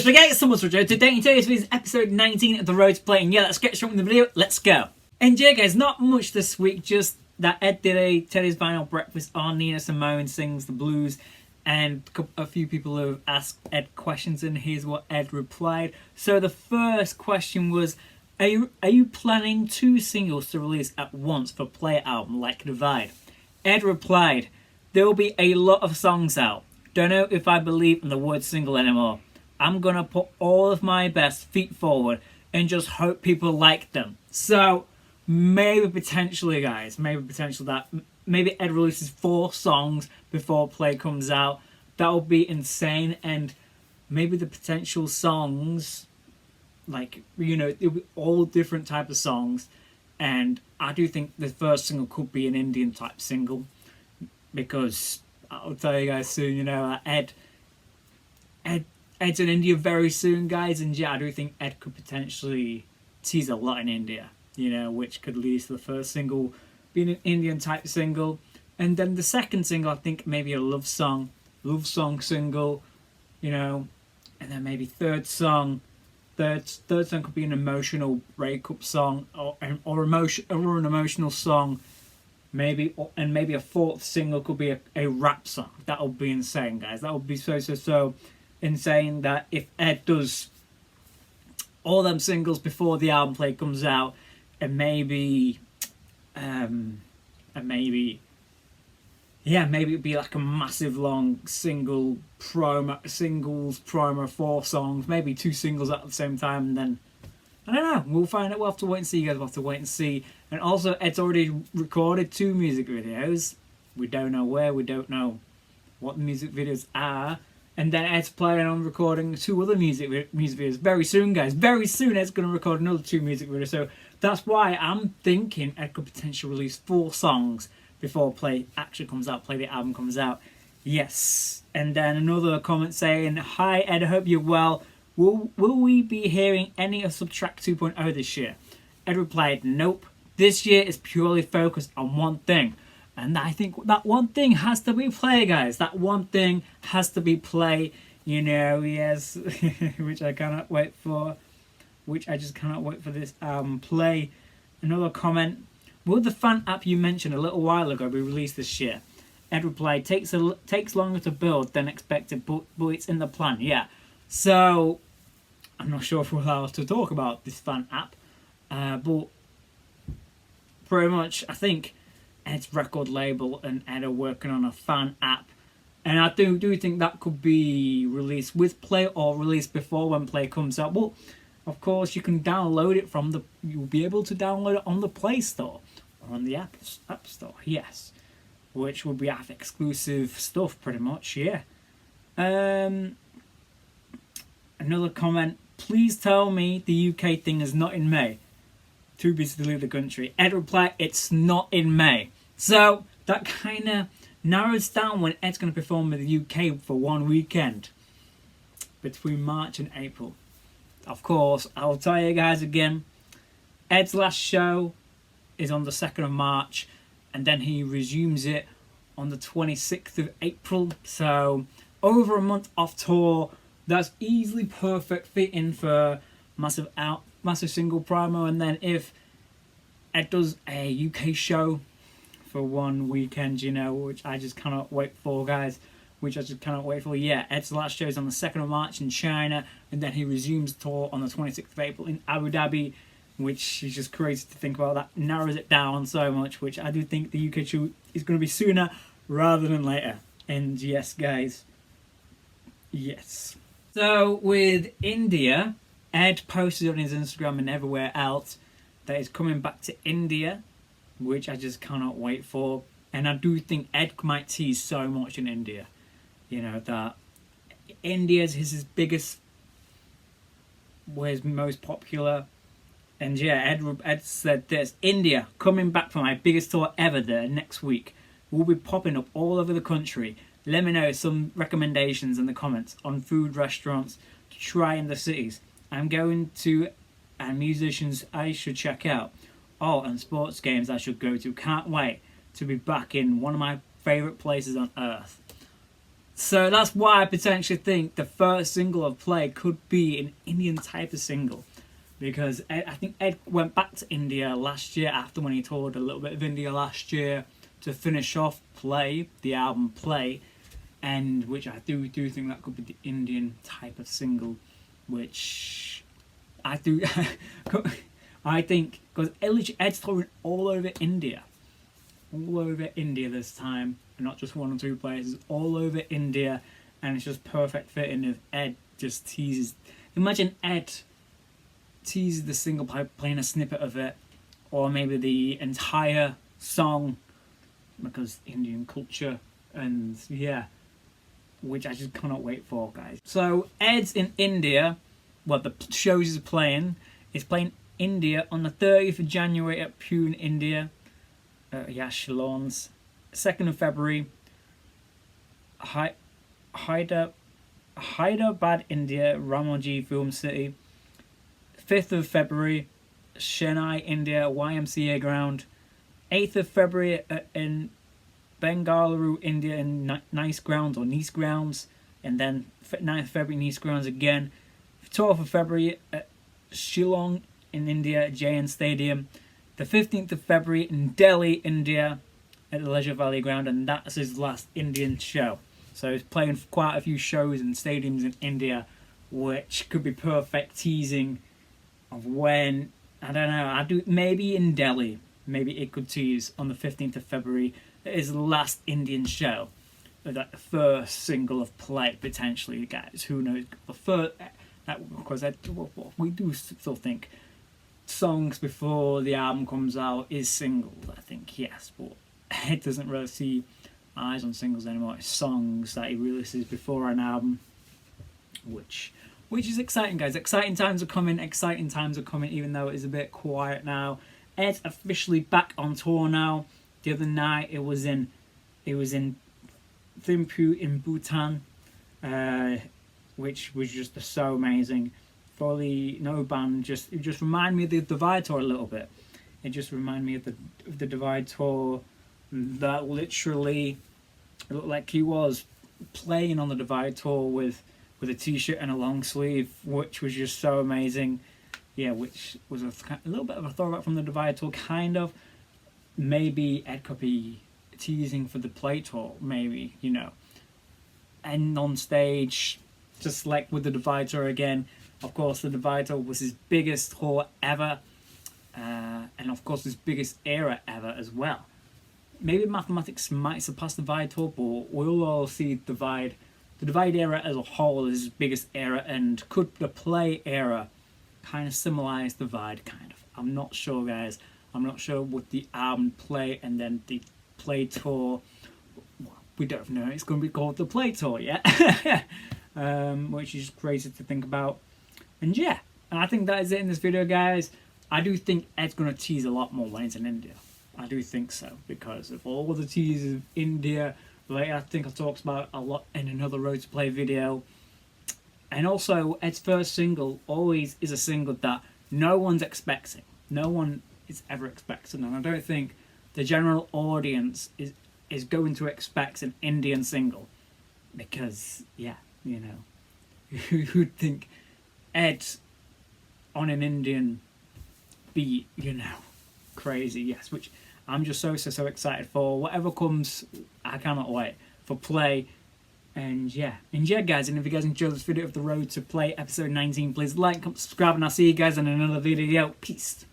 forget so much for Joe. Today, today's video is episode 19 of The Road to Play. And yeah, let's get straight into the video. Let's go. And yeah, guys, not much this week. Just that Ed did a Teddy's Vinyl Breakfast on Nina Simone Sings the Blues. And a few people have asked Ed questions, and here's what Ed replied. So the first question was, are you planning 2 singles to release at once for Play album like Divide? Ed replied, there will be a lot of songs out. Don't know if I believe in the word single anymore. I'm gonna put all of my best feet forward and just hope people like them. So maybe potentially, guys, maybe Ed releases 4 songs before Play comes out. That would be insane. And maybe the potential songs, like, you know, it'll be all different type of songs. And I do think the first single could be an Indian type single, because I'll tell you guys soon, you know, Ed's in India very soon, guys, and yeah, I do think Ed could potentially tease a lot in India, you know, which could lead to the first single being an Indian type single, and then the second single, I think maybe a love song single, you know, and then maybe third song could be an emotional breakup song, or an emotional song, maybe, and maybe a 4th single could be a rap song. That would be insane, guys. That would be so insane, that if Ed does all them singles before the album Play comes out, and maybe it'd be like a massive long singles promo, 4 songs, maybe 2 singles at the same time, and then I don't know. We'll find out. We'll have to wait and see, guys. We'll have to wait and see. And also, Ed's already recorded 2 music videos. We don't know where. We don't know what the music videos are. And then Ed's planning on recording 2 other music videos very soon, guys. Very soon, Ed's going to record another 2 music videos. So that's why I'm thinking Ed could potentially release 4 songs before Play actually comes out. Play the album comes out. Yes. And then another comment saying, "Hi Ed, I hope you're well. Will we be hearing any of Subtract 2.0 this year?" Ed replied, "Nope. This year is purely focused on one thing." And I think that one thing has to be Play, guys. That one thing has to be Play. You know, yes, which I cannot wait for. I just cannot wait for this Play. Another comment. Will the fan app you mentioned a little while ago be released this year? Ed replied, takes longer to build than expected, but it's in the plan, yeah. So, I'm not sure if we're allowed to talk about this fan app, but pretty much, I think Ed's record label and Ed are working on a fan app, and I do think that could be released with Play or released before when Play comes out. Well, of course, you can download it you'll be able to download it on the Play Store or on the App Store, yes, which will be app exclusive stuff, pretty much, yeah. Another comment. Please tell me the UK thing is not in May. Too busy to leave the country. Ed replied, it's not in May. So that kind of narrows down when Ed's going to perform in the UK for one weekend between March and April. Of course, I'll tell you guys again, Ed's last show is on the 2nd of March, and then he resumes it on the 26th of April. So over a month off tour. That's easily perfect fitting for massive single promo. And then if Ed does a UK show for one weekend, you know, which I just cannot wait for, guys. Yeah, Ed's last show is on the 2nd of March in China, and then he resumes tour on the 26th of April in Abu Dhabi, which is just crazy to think about. That narrows it down so much, which I do think the UK show is going to be sooner rather than later. And yes, guys, yes. So with India, Ed posted on his Instagram and everywhere else that he's coming back to India, which I just cannot wait for. And I do think Ed might tease so much in India. You know, that India is his biggest, where he's most popular. And yeah, Ed said this, India, coming back for my biggest tour ever there next week. We'll be popping up all over the country. Let me know some recommendations in the comments on food restaurants to try in the cities I'm going to, and musicians I should check out. Oh, and sports games I should go to. Can't wait to be back in one of my favourite places on earth. So that's why I potentially think the first single of Play could be an Indian type of single. Because I think Ed went back to India last year after when he toured a little bit of India last year to finish off Play, the album Play, and which I do think that could be the Indian type of single, which I do. I think because Ed's touring all over India this time, and not just one or two places, all over India, and it's just perfect fitting if Ed just teases. Imagine Ed teases the single by playing a snippet of it, or maybe the entire song, because Indian culture, and yeah, which I just cannot wait for, guys. So Ed's in India. Well, the shows he's playing India on the 30th of January at Pune, India. Shillong's. 2nd of February, Hyderabad, India, Ramoji Film City. 5th of February, Chennai, India, YMCA Ground. 8th of February in Bengaluru, India, in Nice Grounds or Nice Grounds. And then 9th of February, Nice Grounds again. 12th of February at Shillong in India, JN Stadium. The 15th of February in Delhi, India, at the Leisure Valley Ground, and that's his last Indian show. So he's playing quite a few shows in stadiums in India, which could be perfect teasing of when, I don't know, maybe in Delhi, maybe it could tease on the 15th of February, his last Indian show. Like the first single of Play, potentially, guys. Who knows? The first, because we do still think songs before the album comes out is singles, I think, yes, but it doesn't really see eyes on singles anymore. It's songs that he releases before an album, which is exciting, guys. Exciting times are coming, even though it is a bit quiet now. Ed's officially back on tour now. The other night it was in Thimphu in Bhutan, which was just so amazing. Fully no band, it just reminded me of the Divide tour a little bit. It just reminded me of the Divide tour, that literally it looked like he was playing on the Divide tour with a t-shirt and a long sleeve, which was just so amazing. Yeah, which was a little bit of a throwback from the Divide tour, kind of. Maybe Ed could be teasing for the Play tour, maybe, you know. And on stage, just like with the Divide tour again. Of course, the Divide tour was his biggest tour ever, and of course his biggest era ever as well. Maybe Mathematics might surpass the Divide tour, but we'll all see the Divide era as a whole as his biggest era, and could the Play era kind of symbolize the Divide, kind of. I'm not sure, guys. I'm not sure with the album Play and then the Play tour. We don't know. It's going to be called the Play tour, yeah? Which is crazy to think about. And yeah, and I think that is it in this video, guys. I do think Ed's going to tease a lot more when he's in India. I do think so, because of all the teases of India, like I think I talked about a lot in another Road to Play video. And also, Ed's first single always is a single that no one's expecting. No one is ever expecting, and I don't think the general audience is going to expect an Indian single. Because, yeah, you know, who'd think Ed on an Indian beat, you know, crazy, yes, which I'm just so excited for. Whatever comes, I cannot wait for Play. And yeah, guys, and if you guys enjoyed this video of the Road to Play episode 19, please like, comment, subscribe, and I'll see you guys in another video. Peace.